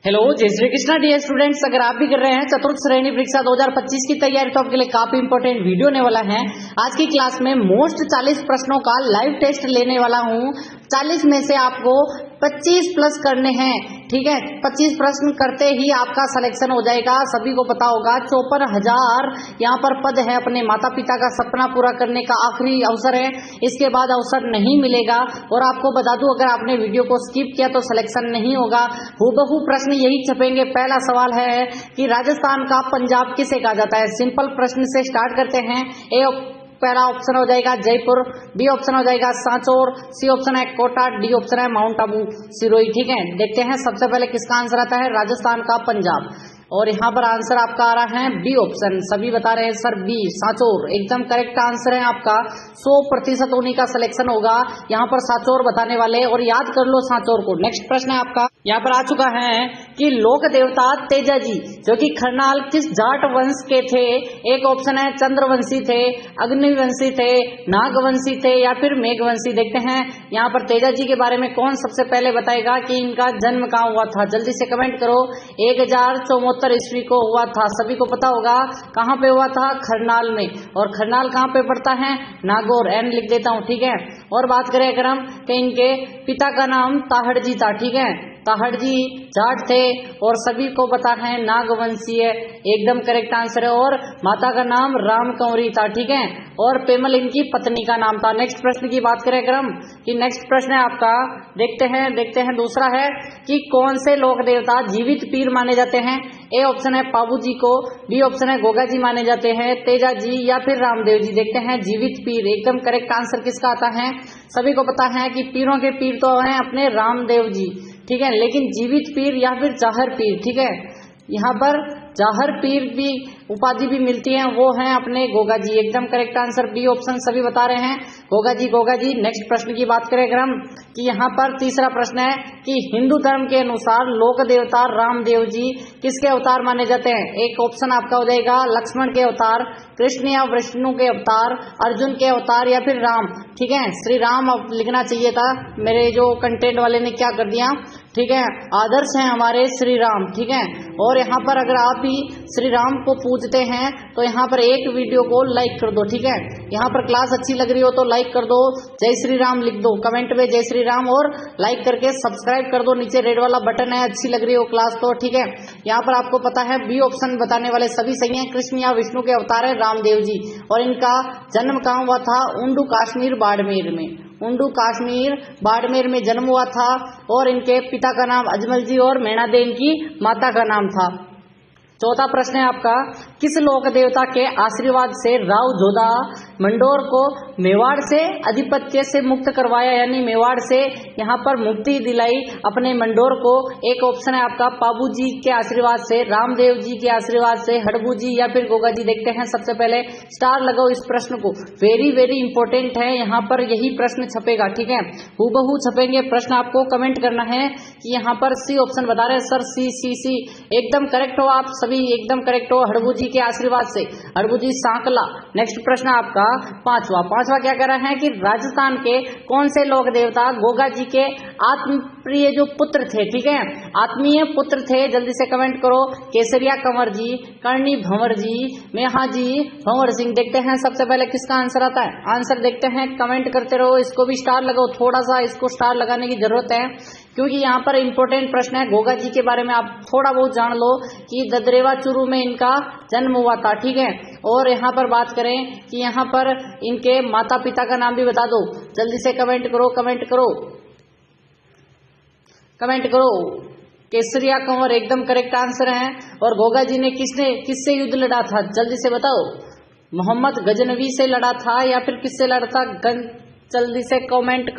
Hello, जय Shri Krishna dear students. अगर आप भी कर रहे हैं चतुर्थ श्रेणी परीक्षा 2025 की तैयारी तो आपके लिए काफी इंपॉर्टेंट वीडियो होने वाला है। आज की क्लास में मोस्ट 40 प्रश्नों का लाइव टेस्ट लेने वाला हूं। 40 में से आपको 25 प्लस करने हैं, ठीक है। 25 प्रश्न करते ही आपका सिलेक्शन हो जाएगा। सभी को पता होगा 54,000 यहाँ पर पद है। अपने माता पिता का सपना पूरा करने का आखिरी अवसर है, इसके बाद अवसर नहीं मिलेगा। और आपको बता दूं, अगर आपने वीडियो को स्किप किया तो सिलेक्शन नहीं होगा। हूबहू प्रश्न यही छपेंगे। पहला सवाल है कि राजस्थान का पंजाब किसे कहा जाता है। सिंपल प्रश्न से स्टार्ट करते हैं। पहला ऑप्शन हो जाएगा जयपुर, बी ऑप्शन हो जाएगा सांचौर, सी ऑप्शन है कोटा, डी ऑप्शन है माउंट आबू सिरोही, ठीक है। देखते हैं सबसे पहले किसका आंसर आता है, राजस्थान का पंजाब। और यहाँ पर आंसर आपका आ रहा है बी ऑप्शन। सभी बता रहे हैं सर बी सांचौर एकदम करेक्ट आंसर है आपका। 100% उन्हीं का सिलेक्शन होगा यहाँ पर सांचौर बताने वाले, और याद कर लो सांचौर को। नेक्स्ट प्रश्न है आपका, यहाँ पर आ चुका है कि लोक देवता तेजाजी जो कि खरनाल किस जाट वंश के थे। एक ऑप्शन है चंद्रवंशी थे, अग्निवंशी थे, नागवंशी थे या फिर मेघवंशी। देखते हैं यहाँ पर तेजाजी के बारे में कौन सबसे पहले बताएगा कि इनका जन्म कहाँ हुआ था। जल्दी से कमेंट करो। 1074 ईस्वी को हुआ था। सभी को पता होगा कहाँ पे हुआ था, खरनाल में। और खरनाल कहाँ पे पड़ता है, नागौर। एन लिख देता हूँ, ठीक है। और बात करें अगर हम कि इनके पिता का नाम ताहड़जी था, ठीक है। ताहड़जी जाट थे और सभी को पता है नागवंशीय एकदम करेक्ट आंसर है। और माता का नाम राम कंवरी था, ठीक है। और पेमल इनकी पत्नी का नाम था। नेक्स्ट प्रश्न की बात करें अगर हम कि नेक्स्ट प्रश्न है आपका, देखते हैं दूसरा है कि कौन से लोक देवता जीवित पीर माने जाते हैं। ए ऑप्शन है पाबू जी को, बी ऑप्शन है गोगा जी माने जाते हैं, तेजा जी या फिर रामदेव जी। देखते हैं जीवित पीर एकदम करेक्ट आंसर किसका आता है। सभी को पता है कि पीरों के पीर तो हैं अपने रामदेव जी, ठीक है। लेकिन जीवित पीर या फिर जाहर पीर, ठीक है। यहाँ पर जाहर पीर भी उपाधि भी मिलती है, वो हैं अपने गोगा जी। एकदम करेक्ट आंसर बी ऑप्शन सभी बता रहे हैं, गोगा जी। नेक्स्ट प्रश्न की बात करें अगर हम कि यहाँ पर तीसरा प्रश्न है कि हिंदू धर्म के अनुसार लोक देवता रामदेव जी किसके अवतार माने जाते हैं। एक ऑप्शन आपका हो जाएगा लक्ष्मण के अवतार, कृष्ण या विष्णु के अवतार, अर्जुन के अवतार या फिर राम, ठीक है। श्री राम अब लिखना चाहिए था, मेरे जो कंटेंट वाले ने क्या कर दिया, ठीक है। आदर्श हैं हमारे श्री राम, ठीक है। और यहाँ पर अगर आप भी श्री राम को पूजते हैं तो यहाँ पर एक वीडियो को लाइक कर दो, ठीक है। यहाँ पर क्लास अच्छी लग रही हो तो लाइक कर दो, जय श्री राम लिख दो कमेंट में, जय श्री राम। और लाइक करके सब्सक्राइब कर दो, नीचे रेड वाला बटन है, अच्छी लग रही हो क्लास तो, ठीक है। यहाँ पर आपको पता है बी ऑप्शन बताने वाले सभी सही हैं। कृष्ण या विष्णु के अवतार है रामदेव जी। और इनका जन्म कहाँ हुआ था, उंडू कश्मीर बाड़मेर में। उंडू कश्मीर बाड़मेर में जन्म हुआ था। और इनके पिता का नाम अजमल जी और मैना दे इनकी माता का नाम था। चौथा प्रश्न है आपका, किस लोक देवता के आशीर्वाद से राव जोधा मंडोर को मेवाड़ से आधिपत्य से मुक्त करवाया, यानी मेवाड़ से यहाँ पर मुक्ति दिलाई अपने मंडोर को। एक ऑप्शन है आपका पाबू जी के आशीर्वाद से, रामदेव जी के आशीर्वाद से, हड़बू जी या फिर गोगा जी। देखते हैं सबसे पहले, स्टार लगाओ इस प्रश्न को, वेरी इंपॉर्टेंट है। यहाँ पर यही प्रश्न छपेगा, ठीक है। हूबहू छपेंगे प्रश्न। आपको कमेंट करना है कि यहाँ पर सी ऑप्शन बता रहे हैं सर, सी एकदम करेक्ट हो आप सभी, एकदम करेक्ट हो। हड़बू जी के आशीर्वाद से, हड़बू जी सांकला। नेक्स्ट प्रश्न आपका पांचवा क्या कह रहा है कि राजस्थान के कौन से लोक देवता गोगा जी के आत्मप्रिय जो पुत्र थे, ठीक है, आत्मीय पुत्र थे। जल्दी से कमेंट करो। केसरिया कंवर जी, कर्णी भंवर जी, मेहा जी, भंवर सिंह। देखते हैं सबसे पहले किसका आंसर आता है। आंसर देखते हैं, कमेंट करते रहो। इसको भी स्टार लगाओ, थोड़ा सा इसको स्टार लगाने की जरूरत है क्योंकि यहाँ पर इंपॉर्टेंट प्रश्न है। गोगा जी के बारे में आप थोड़ा बहुत जान लो कि ददरेवा चूरू में इनका जन्म हुआ था, ठीक है। और यहाँ पर बात करें कि यहाँ पर इनके माता पिता का नाम भी बता दो। जल्दी से कमेंट करो। केसरिया कंवर एकदम करेक्ट आंसर है। और गोगा जी ने किससे युद्ध लड़ा था, जल्दी से बताओ। मोहम्मद गजनवी से लड़ा था या फिर किससे लड़ा था। जल्दी से कमेंट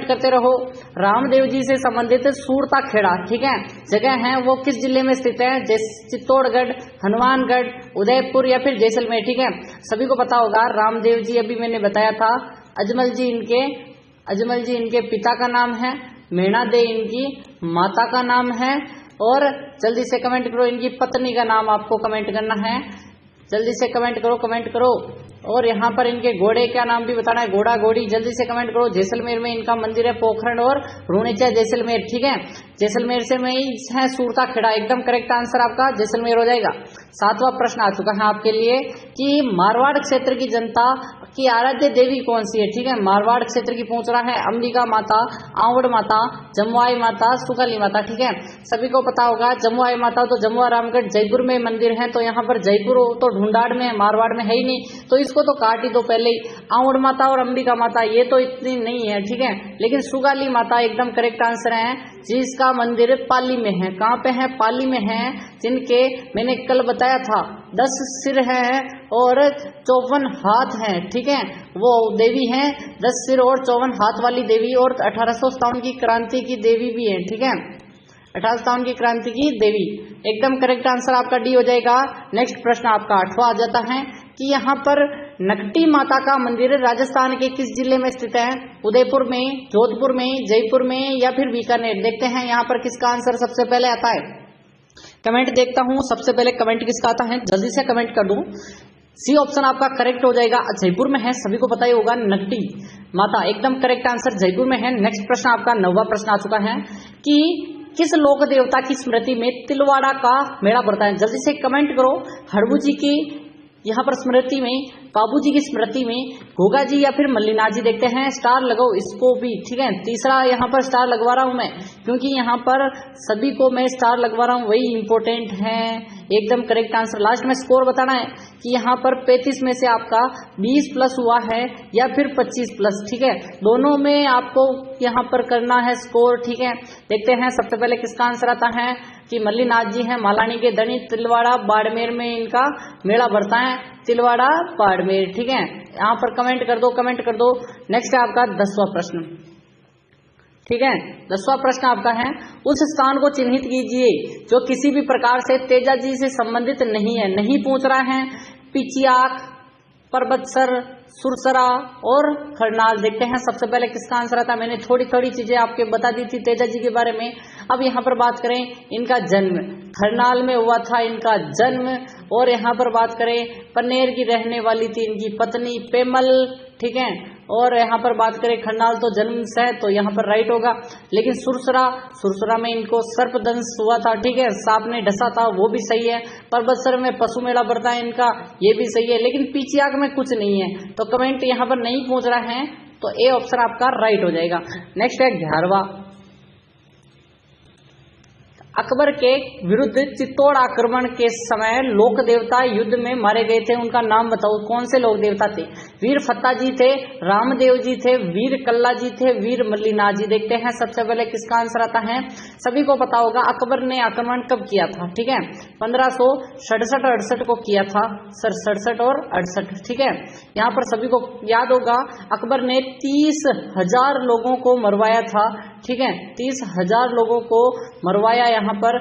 करते रहो। रामदेव जी से संबंधित सूरता खेड़ा, ठीक है, जगह है वो किस जिले में स्थित है। चित्तौड़गढ़, हनुमानगढ़, उदयपुर या फिर जैसलमेर, ठीक है। सभी को पता होगा रामदेव जी, अभी मैंने बताया था। अजमल जी इनके पिता का नाम है, मैना दे इनकी माता का नाम है। और जल्दी से कमेंट करो, इनकी पत्नी का नाम आपको कमेंट करना है। जल्दी से कमेंट करो। और यहाँ पर इनके घोड़े का नाम भी बताना है, घोड़ा घोड़ी, जल्दी से कमेंट करो। जैसलमेर में इनका मंदिर है पोखरण और रूणेचा जैसलमेर, ठीक है। जैसलमेर से में ही है सूरता खेड़ा, एकदम करेक्ट आंसर आपका जैसलमेर हो जाएगा। 7वां प्रश्न आ चुका है आपके लिए कि मारवाड़ क्षेत्र की जनता की आराध्य देवी कौन सी है, ठीक है। मारवाड़ क्षेत्र की पूछ रहा है, अंबिका माता, आंवड़ माता, जमुआई माता, सुकाली माता, ठीक है। सभी को पता होगा जमुआई माता तो जमुआ रामगढ़ जयपुर में मंदिर है, तो यहाँ पर जयपुर तो ढूंढाड़ में, मारवाड़ में है ही नहीं, तो इसको तो काट ही दो पहले ही। आंवड़ माता और अंबिका माता ये तो इतनी नहीं है, ठीक है। लेकिन सुगाली माता एकदम करेक्ट आंसर है, जिसका मंदिर पाली में है। कहाँ पे है? पाली में है। जिनके मैंने कल बताया था 10 सिर हैं और 54 हाथ हैं, ठीक है। वो देवी हैं 10 सिर और 54 हाथ वाली देवी, और 1857 की क्रांति की देवी भी है, ठीक है। 1857 की क्रांति की देवी, एकदम करेक्ट आंसर आपका डी हो जाएगा। नेक्स्ट प्रश्न आपका 8वां आ जाता है कि यहाँ पर नकटी माता का मंदिर राजस्थान के किस जिले में स्थित है? उदयपुर में, जोधपुर में, जयपुर में या फिर बीकानेर। देखते हैं यहाँ पर किसका आंसर सबसे पहले आता है। कमेंट देखता हूं सबसे पहले कमेंट किसका आता है, जल्दी से कमेंट कर दूं। सी ऑप्शन आपका करेक्ट हो जाएगा, जयपुर में है, सभी को पता ही होगा नकटी माता, एकदम करेक्ट आंसर जयपुर में है। नेक्स्ट प्रश्न आपका 9वां प्रश्न आ चुका है कि किस लोक देवता की स्मृति में तिलवाड़ा का मेला पड़ता है? जल्दी से कमेंट करो। हड़बू जी की यहाँ पर स्मृति में, बाबूजी की स्मृति में, घोगा जी या फिर मल्लीनाथ जी। देखते हैं, स्टार लगाओ इसको भी, ठीक है। तीसरा यहाँ पर स्टार लगवा रहा हूं मैं, क्योंकि यहाँ पर सभी को मैं स्टार लगवा रहा हूं, वही इंपॉर्टेंट है, एकदम करेक्ट आंसर। लास्ट में स्कोर बताना है कि यहाँ पर 35 में से आपका 20 प्लस हुआ है या फिर 25 प्लस, ठीक है। दोनों में आपको यहाँ पर करना है स्कोर, ठीक है। देखते हैं सबसे पहले किसका आंसर आता है कि मल्लीनाथ जी हैं, मालानी के धनी, तिलवाड़ा बाड़मेर में इनका मेला भरता है, तिलवाड़ा बाड़मेर, ठीक है। यहाँ पर कमेंट कर दो। नेक्स्ट है आपका 10वां प्रश्न, ठीक है। 10वां प्रश्न आपका है, उस स्थान को चिन्हित कीजिए जो किसी भी प्रकार से तेजा जी से संबंधित नहीं है। नहीं पूछ रहा है पिचियाक, परबतसर, सुरसरा और खरनाल। देखते हैं सबसे पहले किसका आंसर आता है। मैंने थोड़ी थोड़ी चीजें आपके बता दी थी तेजा जी के बारे में। अब यहाँ पर बात करें इनका जन्म, खरनाल में हुआ था इनका जन्म, और यहाँ पर बात करें पनेर की रहने वाली थी इनकी पत्नी पेमल, ठीक है। और यहाँ पर बात करें खरनाल तो जन्म से है, तो यहाँ पर राइट होगा। लेकिन सुरसरा में इनको सर्पदंश हुआ था, ठीक है, सांप ने डसा था, वो भी सही है। परबतसर में पशु मेला बढ़ता है इनका, ये भी सही है। लेकिन पिचियाक में कुछ नहीं है, तो कमेंट यहाँ पर नहीं पूछ रहा है, तो ए ऑप्शन आपका राइट हो जाएगा। नेक्स्ट है 11वां, अकबर के विरुद्ध चित्तौड़ आक्रमण के समय लोक देवता युद्ध में मारे गए थे, उनका नाम बताओ। कौन से लोक देवता थे? वीर फत्ता जी थे, रामदेव जी थे, वीर कल्ला जी थे, वीर मल्लीनाथ जी। देखते हैं सबसे पहले किसका आंसर आता है। सभी को पता होगा अकबर ने आक्रमण कब किया था, ठीक है, 1567-68 को किया था, 67 और 68, ठीक है। यहाँ पर सभी को याद होगा अकबर ने 30,000 लोगों को मरवाया था, ठीक है, 30,000 लोगों को मरवाया। यहाँ पर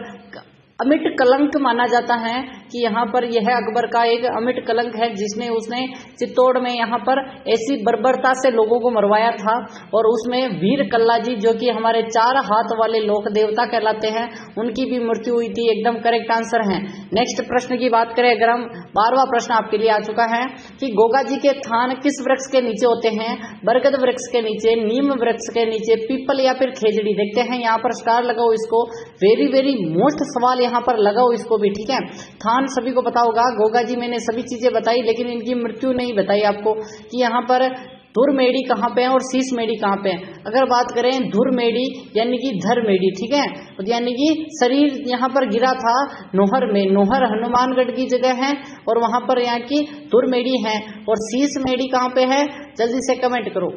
अमिट कलंक माना जाता है कि यहाँ पर यह अकबर का एक अमिट कलंक है, जिसने उसने चित्तौड़ में यहाँ पर ऐसी बर्बरता से लोगों को मरवाया था। और उसमें वीर कल्ला जी जो कि हमारे 4 हाथ वाले लोक देवता कहलाते हैं, उनकी भी मृत्यु हुई थी, एकदम करेक्ट आंसर है। नेक्स्ट प्रश्न की बात करें अगर हम, 12वां प्रश्न आपके लिए आ चुका है कि गोगा जी के थान किस वृक्ष के नीचे होते हैं? बरगद वृक्ष के नीचे, नीम वृक्ष के नीचे, पीपल या फिर खेजड़ी। देखते हैं, यहाँ पर स्टार लगाओ इसको, वेरी वेरी मोस्ट सवाल यहाँ पर लगाओ इसको भी, ठीक है। थान सभी को पता होगा, गोगा जी मैंने सभी चीजें बताई, लेकिन इनकी मृत्यु नहीं बताई आपको कि यहाँ पर धुर मेडी कहाँ पे है और शीश मेडी कहाँ पे है। अगर बात करें धुर मेडी यानी कि धर मेडी, ठीक है, यानी कि शरीर यहाँ पर गिरा था नोहर में, नोहर हनुमानगढ़ की जगह है, और वहां पर यहाँ की धुर मेडी है। और शीश मेडी कहाँ पे है, जल्दी से कमेंट करो।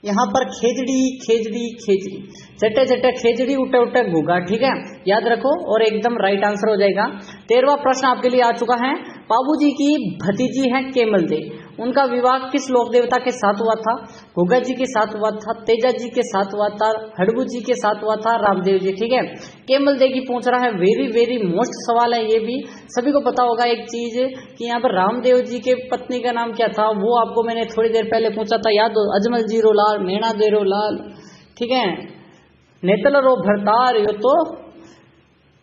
यहाँ पर खेजड़ी खेजड़ी खेजड़ी, चट्टे चट्टे खेजड़ी, उठे उठे घुगा, ठीक है, याद रखो और एकदम राइट आंसर हो जाएगा। 13वां प्रश्न आपके लिए आ चुका है, बाबूजी की भतीजी है केमल दे, उनका विवाह किस लोक देवता के साथ हुआ था? घुगा जी के साथ हुआ था, तेजा जी के साथ हुआ था, हड़बू जी के साथ हुआ था, रामदेव जी, ठीक है। केमल दे की पूछ रहा है, वेरी वेरी मोस्ट सवाल है ये भी, सभी को पता होगा एक चीज कि यहाँ पर रामदेव जी के पत्नी का नाम क्या था, वो आपको मैंने थोड़ी देर पहले पूछा था, याद हो? अजमल जीरो लाल, मेणा देरो लाल, ठीक है, नेतल रो भरतार, यो तो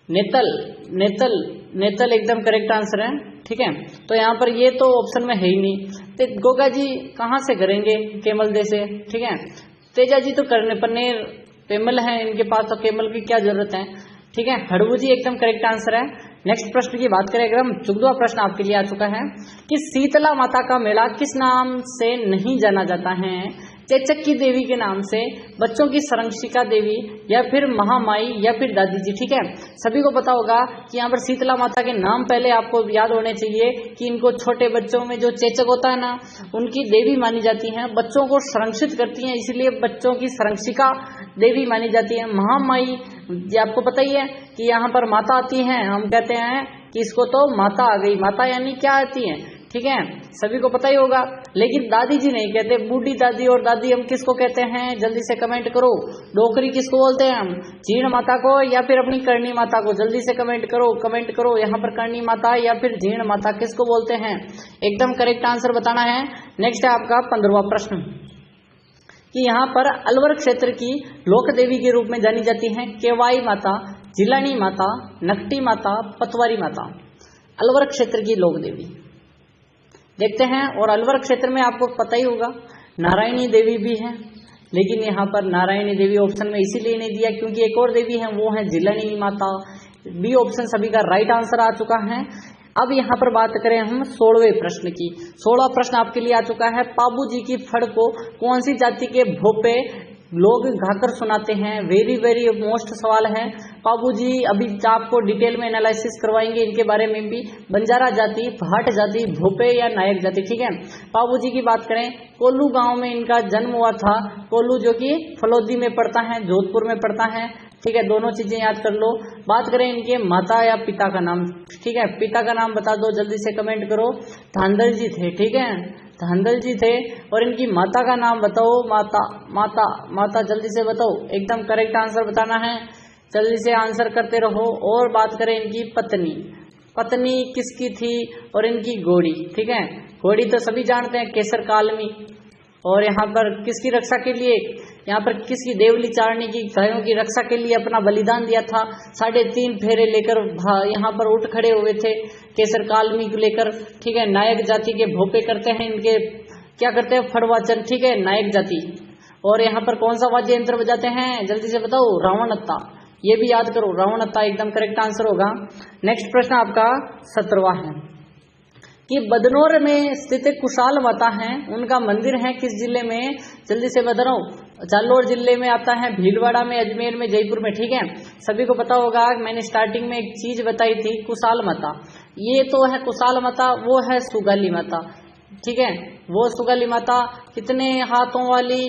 नेतल, नेतल, नेतल एकदम करेक्ट आंसर है। ठीक है, तो यहाँ पर ये तो ऑप्शन में है ही नहीं। तो गोगा जी कहाँ से करेंगे, केमल दे से। ठीक है, तेजा जी तो करने पन्नेर पेमल है इनके पास, तो केमल की क्या जरूरत है। ठीक है, हड़बू जी एकदम करेक्ट आंसर है। नेक्स्ट प्रश्न की बात करें अगर हम, 14वां प्रश्न आपके लिए आ चुका है कि शीतला माता का मेला किस नाम से नहीं जाना जाता है। चेचक की देवी के नाम से, बच्चों की संरक्षिका देवी, या फिर महामाई, या फिर दादी जी। ठीक है, सभी को पता होगा कि यहाँ पर शीतला माता के नाम पहले आपको याद होने चाहिए कि इनको छोटे बच्चों में जो चेचक होता है ना, उनकी देवी मानी जाती है, बच्चों को संरक्षित करती हैं, इसलिए बच्चों की संरक्षिका देवी मानी जाती है। महामाई ये आपको पता ही है कि यहाँ पर माता आती है, हम कहते हैं कि इसको तो माता आ गई। माता यानी क्या आती है, ठीक है, सभी को पता ही होगा। लेकिन दादी जी नहीं कहते, बूढ़ी दादी और दादी हम किसको कहते हैं, जल्दी से कमेंट करो। डोकरी किसको बोलते हैं हम, जीण माता को या फिर अपनी करणी माता को, जल्दी से कमेंट करो, कमेंट करो। यहाँ पर करणी माता या फिर जीण माता किसको बोलते हैं, एकदम करेक्ट आंसर बताना है। नेक्स्ट है आपका 15वां प्रश्न कि यहाँ पर अलवर क्षेत्र की लोक देवी के रूप में जानी जाती है केवाई माता, जिलानी माता, नकटी माता, पतवारी माता। अलवर क्षेत्र की लोक देवी देखते हैं। और अलवर क्षेत्र में आपको पता ही होगा नारायणी देवी भी है, लेकिन यहाँ पर नारायणी देवी ऑप्शन में इसीलिए नहीं दिया क्योंकि एक और देवी है, वो है जिलानी माता। बी ऑप्शन सभी का राइट आंसर आ चुका है। अब यहाँ पर बात करें हम 16वें प्रश्न की। 16वां प्रश्न आपके लिए आ चुका है, पाबू जी की फड़ को कौन सी जाति के भोपे लोग गाकर सुनाते हैं। वेरी वेरी मोस्ट सवाल है। पाबू जी अभी आपको डिटेल में एनालिसिस करवाएंगे इनके बारे में भी। बंजारा जाति, भाट जाति, भोपे या नायक जाति। ठीक है, पाबू जी की बात करें, कोल्लू गांव में इनका जन्म हुआ था। कोल्लू जो कि फलोदी में पड़ता है, जोधपुर में पड़ता है। ठीक है, दोनों चीजें याद कर लो। बात करें इनके माता या पिता का नाम, ठीक है, पिता का नाम बता दो, जल्दी से कमेंट करो। धांधल जी थे, ठीक है, धांधल जी थे। और इनकी माता का नाम बताओ, माता माता माता, जल्दी से बताओ, एकदम करेक्ट आंसर बताना है, जल्दी से आंसर करते रहो। और बात करें इनकी पत्नी, पत्नी किसकी थी, और इनकी घोड़ी। ठीक है, घोड़ी तो सभी जानते हैं, केसर कालमी। और यहाँ पर किसकी रक्षा के लिए, यहाँ पर किसकी, देवली चारणी की गायों की रक्षा के लिए अपना बलिदान दिया था। 3.5 फेरे लेकर यहाँ पर उठ खड़े हुए थे केसर कालमी को लेकर। ठीक है, नायक जाति के भोपे करते हैं इनके, क्या करते हैं, फड़वाचन। ठीक है, नायक जाति। और यहाँ पर कौन सा वाद्य यंत्र बजाते हैं, जल्दी से बताओ, रावणत्ता, ये भी याद करो, रावणत्ता एकदम करेक्ट आंसर होगा। नेक्स्ट प्रश्न आपका 17वां है कि बदनौर में स्थित कुशाल माता है, उनका मंदिर है किस जिले में, जल्दी से बता रहा हूँ, जालोर जिले में आता है, भीलवाड़ा में, अजमेर में, जयपुर में। ठीक है, सभी को पता होगा, मैंने स्टार्टिंग में एक चीज बताई थी, कुशाल माता, ये तो है कुशाल माता, वो है सुगाली माता। ठीक है, वो सुगाली माता कितने हाथों वाली,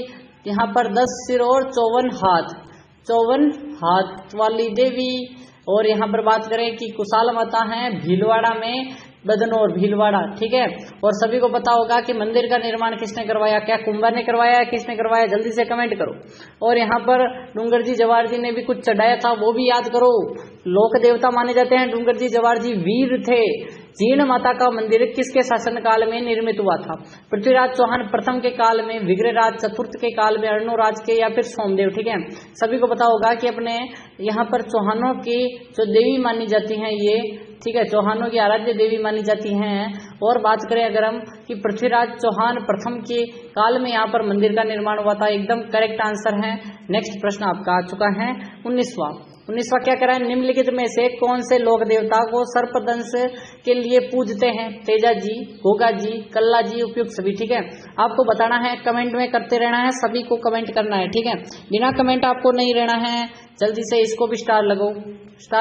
यहाँ पर 10 सिर और 54 हाथ वाली देवी। और यहाँ पर बात करें कि कुशाल माता है भीलवाड़ा में, बदनौर, भीलवाड़ा। ठीक है, और सभी को पता होगा कि मंदिर का निर्माण किसने करवाया, क्या कुंभा ने करवाया, किसने करवाया, जल्दी से कमेंट करो। और यहाँ पर डूंगर जी जवाहर जी ने भी कुछ चढ़ाया था, वो भी याद करो। लोक देवता माने जाते हैं डूंगर जी जवाहर जी, वीर थे। जीर्ण माता का मंदिर किसके शासन काल में निर्मित हुआ था, पृथ्वीराज चौहान प्रथम के काल में, विग्रहराज चतुर्थ के काल में, अर्णोराज के, या फिर सोमदेव। ठीक है, सभी को पता होगा कि अपने यहाँ पर चौहानों की जो देवी मानी जाती हैं ये, ठीक है, चौहानों की आराध्य देवी मानी जाती हैं। और बात करें अगर हम कि पृथ्वीराज चौहान प्रथम के काल में यहाँ पर मंदिर का निर्माण हुआ था, एकदम करेक्ट आंसर है। नेक्स्ट प्रश्न आपका आ चुका है 19वां क्या करा है, निम्नलिखित में से कौन से लोक देवता को सर्पदंश के लिए पूजते हैं, तेजा जी, गोगा जी, कल्ला जी, उपयुक्त सभी। ठीक है, आपको बताना है, कमेंट में करते रहना है, सभी को कमेंट करना है। ठीक है, बिना कमेंट आपको नहीं रहना है, जल्दी से इसको भी स्टार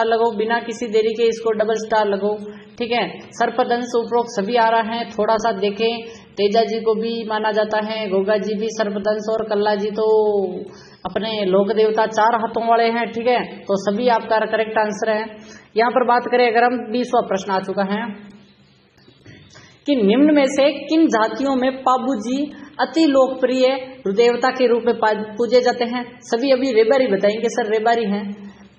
लगो, बिना किसी देरी के इसको डबल स्टार लगो। ठीक है, सर्पदंश उपरोक्त सभी आ रहा है, थोड़ा सा देखें, तेजा जी को भी माना जाता है, गोगा जी भी सर्पदंश, और कल्ला जी तो अपने लोक देवता 4 हाथों वाले हैं। ठीक है, तो सभी आपका करेक्ट आंसर है। यहाँ पर बात करें अगर हम 20वां प्रश्न आ चुका है कि निम्न में से किन जातियों में पाबू जी अति लोकप्रिय देवता के रूप में पूजे जाते हैं। सभी अभी रेबारी बताएंगे, सर रेबारी हैं,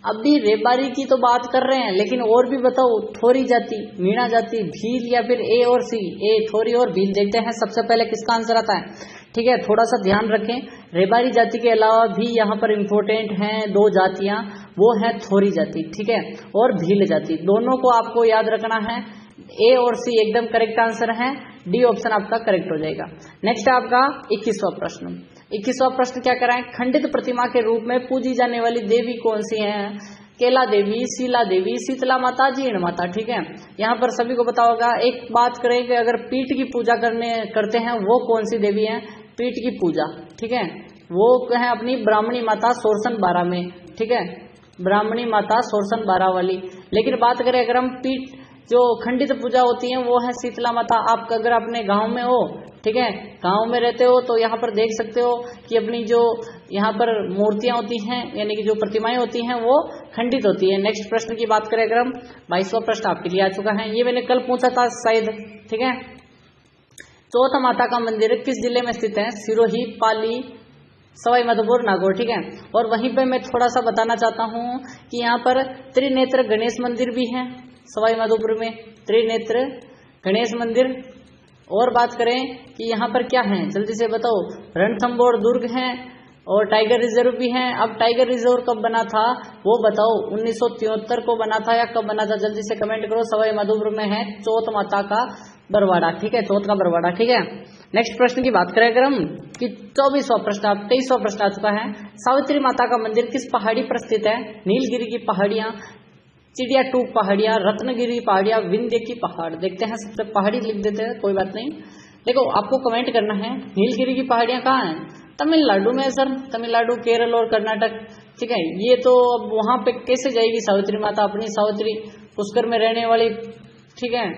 अभी रेबारी की तो बात कर रहे हैं, लेकिन और भी बताओ, थोरी जाति, मीणा जाति, भील, या फिर ए और सी, ए थोरी और भील। देखते हैं सबसे पहले किसका आंसर आता है। ठीक है, थोड़ा सा ध्यान रखें। रेबारी जाति के अलावा भी यहाँ पर इम्पोर्टेंट हैं 2 जातियां, वो है थोरी जाति, ठीक है, और भील जाति। दोनों को आपको याद रखना है। ए और सी एकदम करेक्ट आंसर है, डी ऑप्शन आपका करेक्ट हो जाएगा। नेक्स्ट आपका 21वां प्रश्न। 21वां प्रश्न क्या कराएं, खंडित प्रतिमा के रूप में पूजी जाने वाली देवी कौन सी है? केला देवी, शीला देवी, शीतला माता, जीर्ण माता, ठीक है। यहाँ पर सभी को पता होगा। एक बात करें कि अगर पीठ की पूजा करते हैं वो कौन सी देवी है? पीठ की पूजा, ठीक है, वो है अपनी ब्राह्मणी माता सोरसन 12 में, ठीक है, ब्राह्मणी माता सोरसन 12 वाली। लेकिन बात करें अगर हम पीठ जो खंडित पूजा होती है वो है शीतला माता। आप अगर अपने गांव में हो, ठीक है, गांव में रहते हो तो यहाँ पर देख सकते हो कि अपनी जो यहाँ पर मूर्तियां होती हैं यानी कि जो प्रतिमाएं होती हैं वो खंडित होती है। नेक्स्ट प्रश्न की बात करें अगर हम, 22वां प्रश्न आपके लिए आ चुका है, ये मैंने कल पूछा था शायद, ठीक है। चौथ माता का मंदिर किस जिले में स्थित है? सिरोही, पाली, सवाई माधोपुर, नागौर, ठीक है। और वहीं पे मैं थोड़ा सा बताना चाहता हूँ कि यहाँ पर त्रिनेत्र गणेश मंदिर भी है सवाई माधोपुर में, त्रिनेत्र गणेश मंदिर। और बात करें कि यहाँ पर क्या है, जल्दी से बताओ। रणथंबोर दुर्ग है और टाइगर रिजर्व भी है। अब टाइगर रिजर्व कब बना था वो बताओ, 1973 को बना था या कब बना था? जल्दी से कमेंट करो। सवाई माधोपुर में है चौथ माता का बरवाड़ा, ठीक है, चौथ का बरवाड़ा, ठीक है। नेक्स्ट प्रश्न की बात करें अगर हम कि 24वां प्रश्न, 23वां प्रश्न आ चुका है। सावित्री माता का मंदिर किस पहाड़ी पर स्थित है? नीलगिरी की पहाड़ियां, चिड़िया टूक पहाड़ियां, रत्नगिरी पहाड़ियां, विंध्य की पहाड़। देखते हैं, सबसे पहाड़ी लिख देते हैं, कोई बात नहीं। देखो आपको कमेंट करना है नीलगिरी की पहाड़ियां कहाँ हैं? तमिलनाडु में है सर, तमिलनाडु, केरल और कर्नाटक, ठीक है। ये तो अब वहां पे कैसे जाएगी सावित्री माता? अपनी सावित्री पुष्कर में रहने वाली, ठीक है,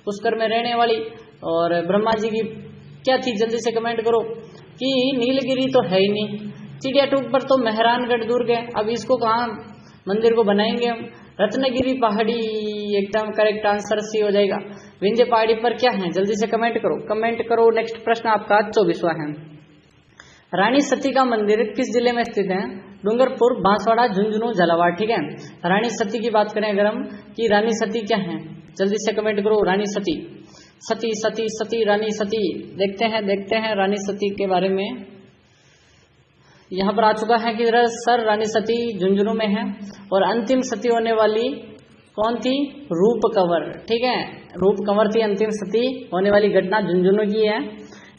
पुष्कर में रहने वाली। और ब्रह्मा जी की क्या थी? जल्दी से कमेंट करो कि नीलगिरी तो है ही नहीं। चिड़िया टूक पर तो मेहरानगढ़ दुर्ग है, अब इसको कहाँ मंदिर को बनाएंगे हम? रत्नगिरी पहाड़ी एकदम करेक्ट आंसर सी हो जाएगा। विंध्य पहाड़ी पर क्या है? जल्दी से कमेंट करो, कमेंट करो। नेक्स्ट प्रश्न आपका 24वां है। रानी सती का मंदिर किस जिले में स्थित है? डूंगरपुर, बांसवाड़ा, झुंझुनू, झालावाड़, ठीक है। रानी सती की बात करें अगर हम कि रानी सती क्या है, जल्दी से कमेंट करो। रानी सती, सती सती सती रानी सती। देखते हैं रानी सती के बारे में। यहाँ पर आ चुका है कि सर रानी सती झुंझुनू में है। और अंतिम सती होने वाली कौन थी? रूप कंवर, ठीक है, रूप कंवर थी अंतिम सती होने वाली घटना झुंझुनू की है।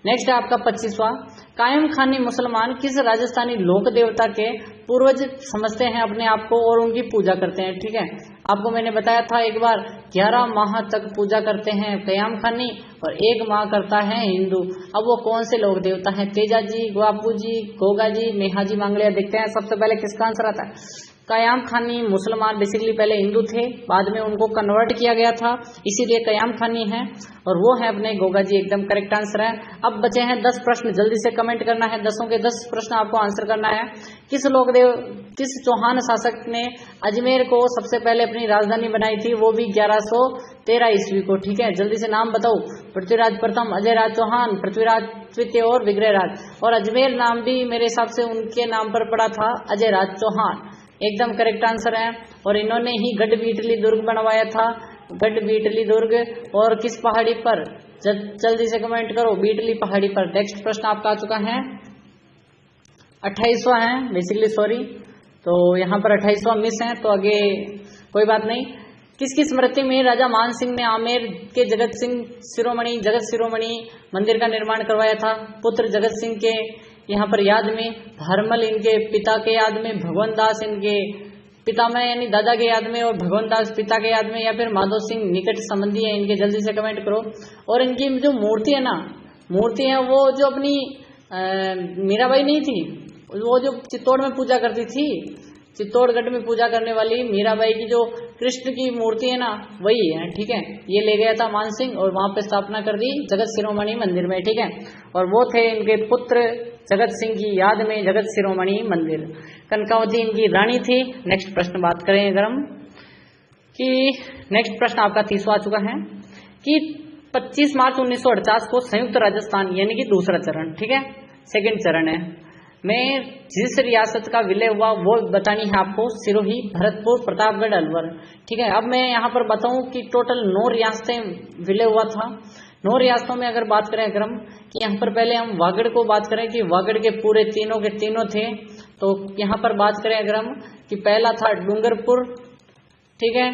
नेक्स्ट है आपका 25वां। कायम खानी मुसलमान किस राजस्थानी लोक देवता के पूर्वज समझते हैं अपने आप को और उनकी पूजा करते हैं? ठीक है, आपको मैंने बताया था एक बार 11 माह तक पूजा करते हैं कयाम खानी और 1 माह करता है हिंदू। अब वो कौन से लोक देवता हैं? तेजा जी, बापू जी, गोगा जी, नेहा जी मांगलिया। देखते हैं सबसे पहले किसका आंसर आता है। कयाम खानी मुसलमान बेसिकली पहले हिंदू थे, बाद में उनको कन्वर्ट किया गया था, इसीलिए कयाम खानी है और वो है अपने गोगा जी। एकदम करेक्ट आंसर है। अब बचे हैं 10 प्रश्न, जल्दी से कमेंट करना है। 10 के 10 प्रश्न आपको आंसर करना है। किस चौहान शासक ने अजमेर को सबसे पहले अपनी राजधानी बनाई थी? वो भी 1113 ईस्वी को। ठीक है, जल्दी से नाम बताओ। पृथ्वीराज प्रथम, अजयराज चौहान, पृथ्वीराज द्वितीय और विग्रहराज। और अजमेर नाम भी मेरे हिसाब से उनके नाम पर पड़ा था, अजयराज चौहान। एकदम करेक्ट आंसर है। और इन्होंने ही गढ़ बीटली दुर्ग बनवाया था, गढ़ बीटली दुर्ग। और किस पहाड़ी पर? जल्दी से कमेंट करो, बीटली पहाड़ी पर। नेक्स्ट प्रश्न आपका आ चुका है 28वां है बेसिकली, सॉरी, तो यहाँ पर 28वां मिस है, तो आगे कोई बात नहीं। किसकी स्मृति में राजा मान सिंह ने आमेर के जगत शिरोमणि मंदिर का निर्माण करवाया था? पुत्र जगत सिंह के यहाँ पर याद में, भरमल इनके पिता के याद में, भगवंत दास इनके पिता में यानी दादा के याद में और भगवंत दास पिता के याद में, या फिर माधव सिंह निकट संबंधी है इनके? जल्दी से कमेंट करो। और इनकी जो मूर्ति है ना, मूर्ति है वो जो अपनी मीराबाई नहीं थी, वो जो चित्तौड़ में पूजा करती थी, चित्तौड़गढ़ में पूजा करने वाली मीराबाई की जो कृष्ण की मूर्ति है ना, वही है। ठीक है, ये ले गया था मान सिंह और वहां पे स्थापना कर दी जगत शिरोमणि मंदिर में। ठीक है, और वो थे इनके पुत्र जगत सिंह की याद में जगत शिरोमणि मंदिर। कनकावती इनकी रानी थी। नेक्स्ट प्रश्न बात करें अगर हम कि नेक्स्ट प्रश्न आपका 30वां आ चुका है कि 25 मार्च 1948 को संयुक्त राजस्थान यानी कि दूसरा चरण, ठीक है, सेकंड चरण है, में जिस रियासत का विलय हुआ वो बतानी है आपको। सिरोही, भरतपुर, प्रतापगढ़, अलवर। ठीक है, अब मैं यहाँ पर बताऊं कि टोटल 9 रियासतें विलय हुआ था। 9 रियासतों में अगर बात करें अगर हम कि यहाँ पर पहले हम वागड़ को बात करें कि वागड़ के पूरे तीनों के तीनों थे, तो यहाँ पर बात करें अगर हम कि पहला था डूंगरपुर, ठीक है,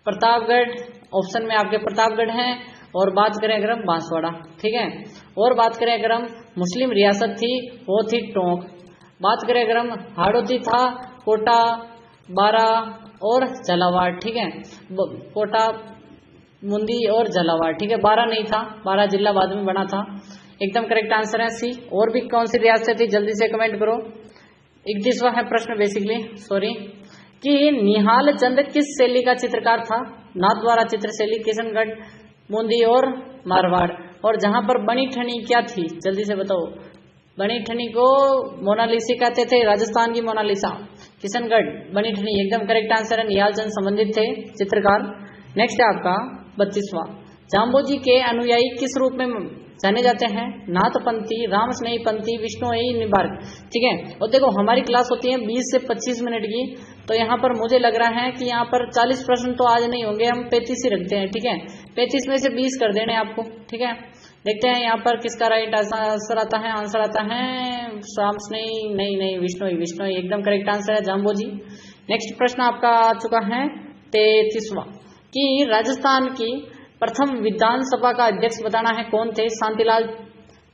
प्रतापगढ़, ऑप्शन में आपके प्रतापगढ़ है, और बात करें अगर हम बांसवाड़ा, ठीक है, और बात करें अगर हम मुस्लिम रियासत थी वो थी टोंक, बात करें अगर हम हाड़ौती था कोटा, बारा और झालावाड़, ठीक है, कोटा, मुंदी और झालावाड़, ठीक है, 12 नहीं था, 12 जिला बाद में बना था। एकदम करेक्ट आंसर है सी। और भी कौन सी रियासत थी जल्दी से कमेंट करो। 31वां है प्रश्न बेसिकली, सॉरी, कि निहाल चंद किस शैली का चित्रकार था? नाथद्वारा चित्र शैली, किशनगढ़, मुंदी और मारवाड़। और जहां पर बनी ठनी क्या थी जल्दी से बताओ। बनी ठनी को मोनालिसा कहते थे, राजस्थान की मोनालिसा, किशनगढ़, बनी ठनी। एकदम करेक्ट आंसर है, निहाल चंद संबंधित थे चित्रकार। नेक्स्ट है आपका 32वां, जाम्बोजी के अनुयायी किस रूप में जाने जाते हैं? नाथपंथी, रामस्नेही पंथी, विष्णुई निबार्क, ठीक है। और देखो हमारी क्लास होती है 20 से 25 मिनट की, तो यहाँ पर मुझे लग रहा है कि यहाँ पर 40 प्रश्न तो आज नहीं होंगे, हम 35 ही रखते हैं, ठीक है। 35 में से 20 कर देने आपको, ठीक है। देखते हैं यहाँ पर किसका राइट आंसर आता है। आंसर आता है रामस्नेही, नहीं, विष्णुई, एकदम करेक्ट आंसर है जाम्बोजी। नेक्स्ट प्रश्न आपका आ चुका है 33वां, कि राजस्थान की प्रथम विधानसभा का अध्यक्ष बताना है, कौन थे? शांतिलाल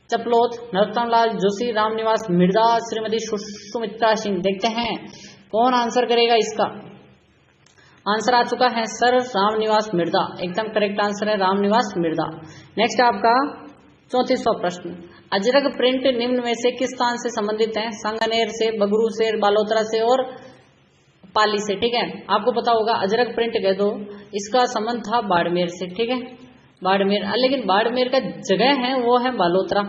चपलोत, नरोत्तम लाल जोशी, रामनिवास मिर्जा, श्रीमती सुमित्रा सिंह। देखते हैं कौन आंसर करेगा इसका। आंसर आ चुका है सर रामनिवास मिर्जा, एकदम करेक्ट आंसर है रामनिवास मिर्जा। नेक्स्ट आपका 34वां प्रश्न, अजरक प्रिंट निम्न में से किस स्थान से संबंधित है? सांगानेर से, बगरू से, बालोतरा से और पाली से, ठीक है। आपको पता होगा अजरक प्रिंट कह दो, इसका संबंध था बाड़मेर से, ठीक है, बाड़मेर। लेकिन बाड़मेर का जगह है वो है बालोतरा।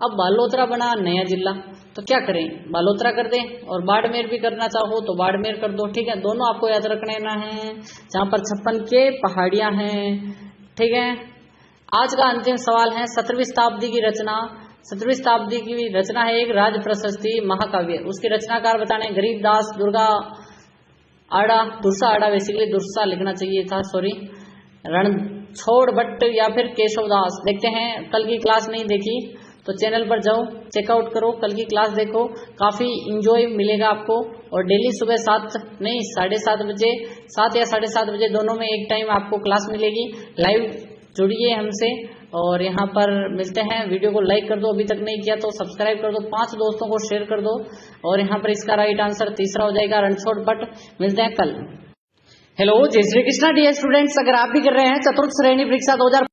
अब बालोतरा बना नया जिला, तो क्या करें, बालोतरा कर दें, और बाड़मेर भी करना चाहो तो बाड़मेर कर दो, ठीक है। दोनों आपको याद रखने है, जहां पर 56 के पहाड़ियां हैं, ठीक है। आज का अंतिम सवाल है 17वीं शताब्दी की रचना। 17वीं शताब्दी की रचना है एक राज प्रशस्ति महाकाव्य, उसके रचनाकार बताने गरीबदास, दुर्गा आड़ा, दुर्सा आड़ा, बेसिकली दुर्सा लिखना चाहिए था, सॉरी, रणछोड़ भट्ट या फिर केशवदास। देखते हैं, कल की क्लास नहीं देखी तो चैनल पर जाओ, चेकआउट करो, कल की क्लास देखो, काफी इंजॉय मिलेगा आपको। और डेली सुबह 7 बजे 7 या 7:30 बजे दोनों में एक टाइम आपको क्लास मिलेगी। लाइव जुड़िए हमसे, और यहाँ पर मिलते हैं। वीडियो को लाइक कर दो, अभी तक नहीं किया तो सब्सक्राइब कर दो, 5 दोस्तों को शेयर कर दो। और यहाँ पर इसका राइट आंसर तीसरा हो जाएगा रणछोड़ भट्ट। मिलते हैं कल। हेलो, जय श्री कृष्णा डियर स्टूडेंट्स, अगर आप भी कर रहे हैं चतुर्थ श्रेणी परीक्षा 2025